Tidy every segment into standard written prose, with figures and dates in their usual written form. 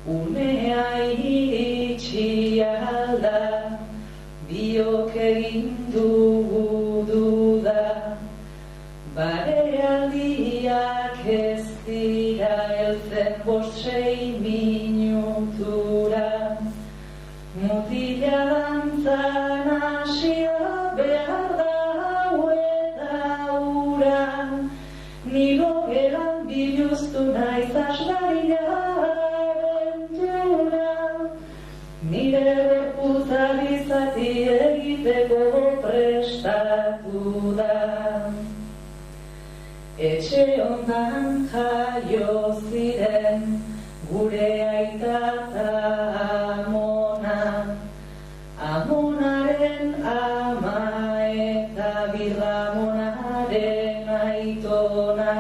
Unea iritsi alda, biok egin dugu duda, barealdiak ez dira heltzen 5-6 minutura. Mutila dantzan hasia behar da hau eta hura, nilo gelan biluztu naiz asgaria abentura, nire gorputza bizati egiteko prestatu da. Etxe hontan jaio ziren gure aita eta amona, amonaren ama eta birramonaren aitona.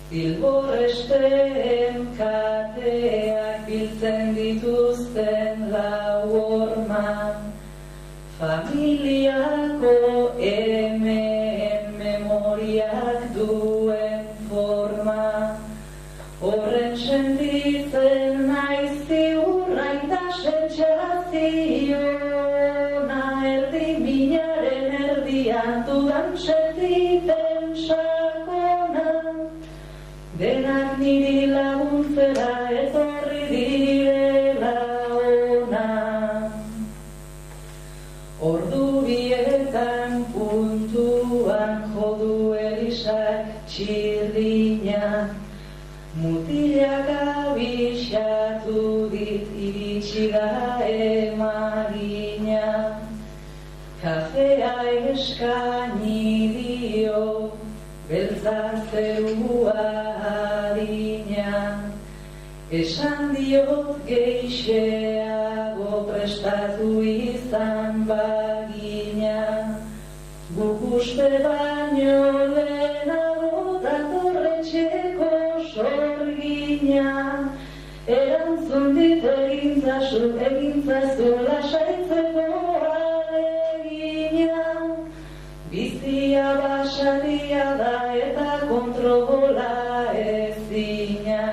Zilborresteen kateak biltzen dituzten lau horma, familiako hemen memoriak duen forma. Horren sentitzen naiz ziurrain da sentsazioa, erdi minaren erdian dudan sentipen sakona. Denak niri laguntzera etorri direla ona. Ordu bietan puntuan jodu Elisak txirrina, mutilak abixatu dit iritsi da emagina. Kafea eskaini dio beltza zerua harina, esan diot geixeago prestatu izan bagina. Guk uste baino lehenago datorretxeko sorgina, erantzun dit egintzazu lasaitzeko alegina. Bizia basaria da eta kontrola ezina.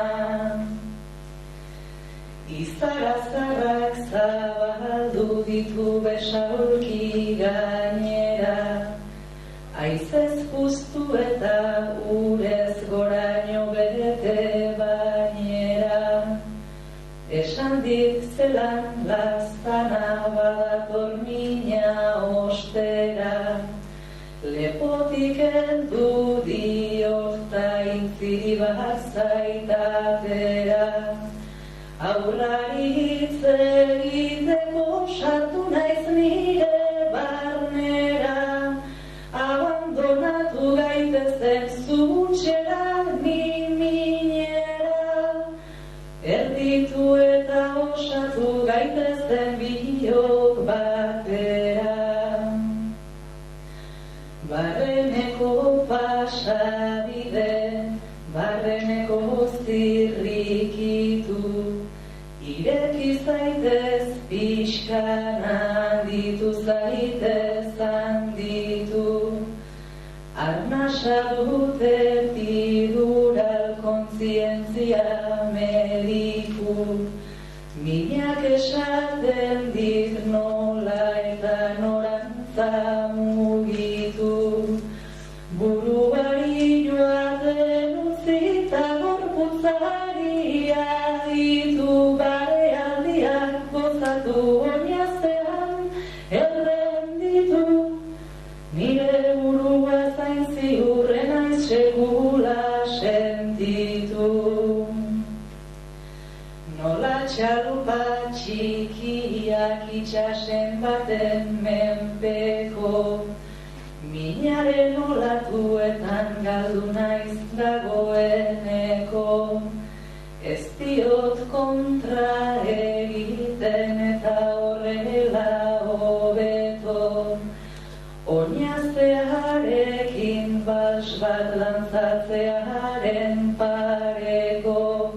Izarazarrak zabaldu ditu besaulki gainera, haizez puztu eta urez goraino bete bainera. Esan dit zelan laztana badator mina ostera, lepotik heldu diot ta intziri bat zaitatera. Aurrari hitz egiteko sartu naiz nire barnera, abandonatu gaitezen zutxera ni minera, erditu eta osatu gaitezen biok batera. Barreneko pasabide, barreneko zirrikitu, ireki zaitez pixkana, handitu zaitez handitu. Arnasa dute figural kontzientzia mediku, minak esaten dit nola eta norantza mugitu. Buruari joaten utzita gorputzari aditu, barealdiak gozatu oinaztean errenditu. Nire burua zain ziurren naiz sekula sentitu. Nola txalupa txikiak itxasen baten menpeko, minaren olatuetan galdu naiz dagoeneko. Ez diot kontra egiten eta horrela hobeto, oinaztearekin bals bat lantzatzearen pareko.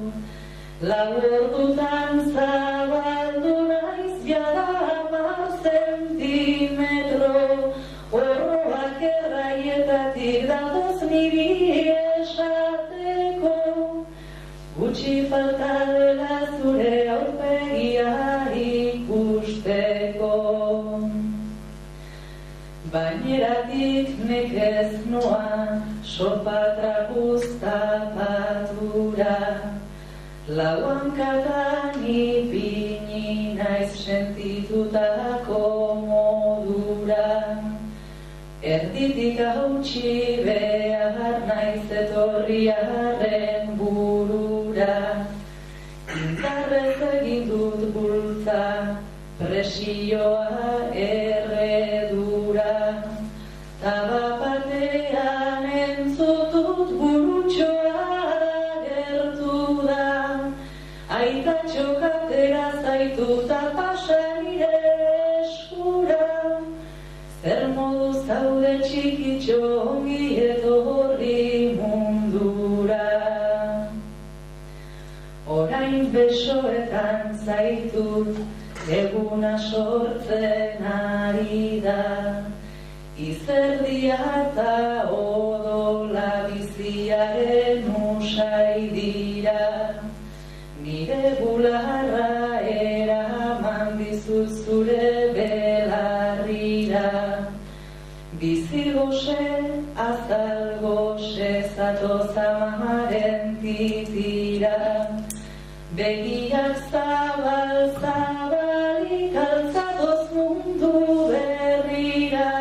Lau ordutan zabaldu naiz jada 10 zentimetro, horroak erraietatik datoz niri esateko, gutxi falta dela Lauankatan ipini naiz sentitutako modura, erditik hautsi behar naiz etorriaren burura, indarrez egin dut bultza, presioa erredura, tabapatean entzutut burutxoa gertu da, aita txokatera zaituta pasa nire eskura, zer modu zaude txikitxo ongi etorri mundura. Orain besoetan zaitut eguna sortzen ari da, izerdia eta odola biziaren usai dira, nire bularra eraman dizut zure belarrira, bizi goxe, azal goxe, zatoz amaren titira, begiak zabal-zabalik altzatoz mundu berrira,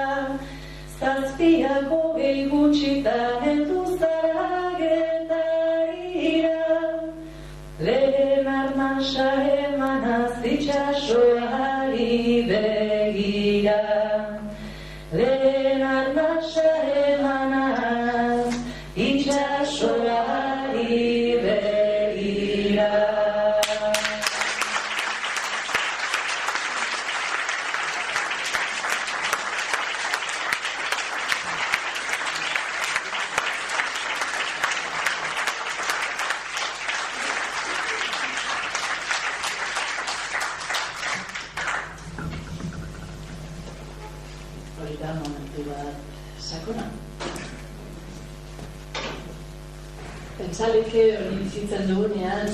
zazpiak hogei gutxitan heldu zara getarira, lehen arnasa emanaz itxasoari begira, lehen arnasa emanaz itxasoari begira. Hori da momentu bat sakona. Pentsaleke hori bizitzen dugunean,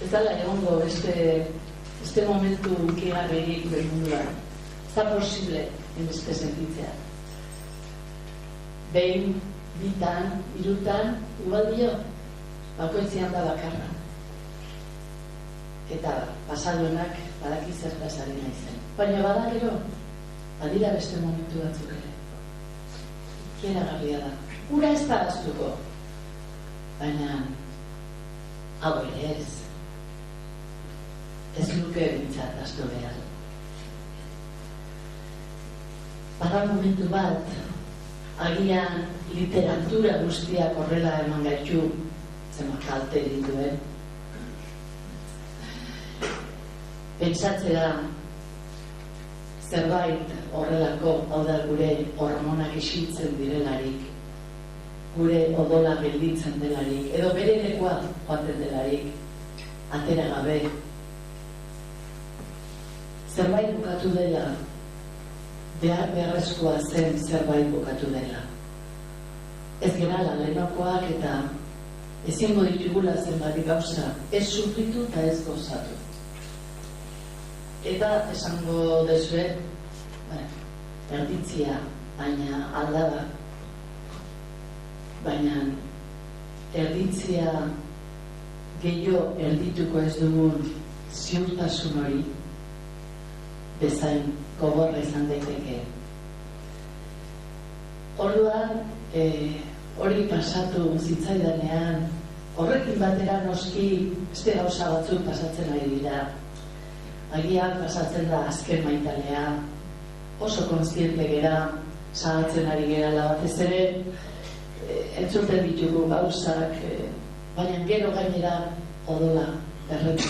ez dala egongo beste momentu unkigarririk gure munduan. Ez da posible beste sentitzea. Behin, bitan, hirutan, igual dio, bakoitzean da bakarra. Eta pasaduenak badaki zertaz ari naizen. Baina badakero, badira beste momentu batzuk ere. Ikeragarria da. Ura ez da ahaztuko. Baina, hau ere ez. Ez luke bintzat ahaztu behar. Bada momentu bat, agian literatura guztiak horrela eman gaitu, zema kalte dituen. Pentsatzera, zerbait horrelako, hau da gure hormonak isiltzen direlarik, gure odola gelditzen delarik, edo bere lekoa joaten delarik, atera gabe, zerbait bukatu dela, behar beharrezkoa zen zerbait bukatu dela. Ez gerala lehenakoak eta ezingo ditugula zenbait gauza, ez sufritu eta ez gozatu. Eta esango dezue, erditzia, baina aldaba, baina erditzia gehiago erdituko ez dugun ziurtasun hori bezain gogorra izan daiteke. Orduan, hori pasatu zitzaidanean, horrekin batera noski beste gauza batzuk pasatzen ari dira. Agian pasatzen da azken maitalea, oso kontziente gera, salatzen ari gerala batez ere, entzuten ditugu gauzak, baina gero gainera odola berretu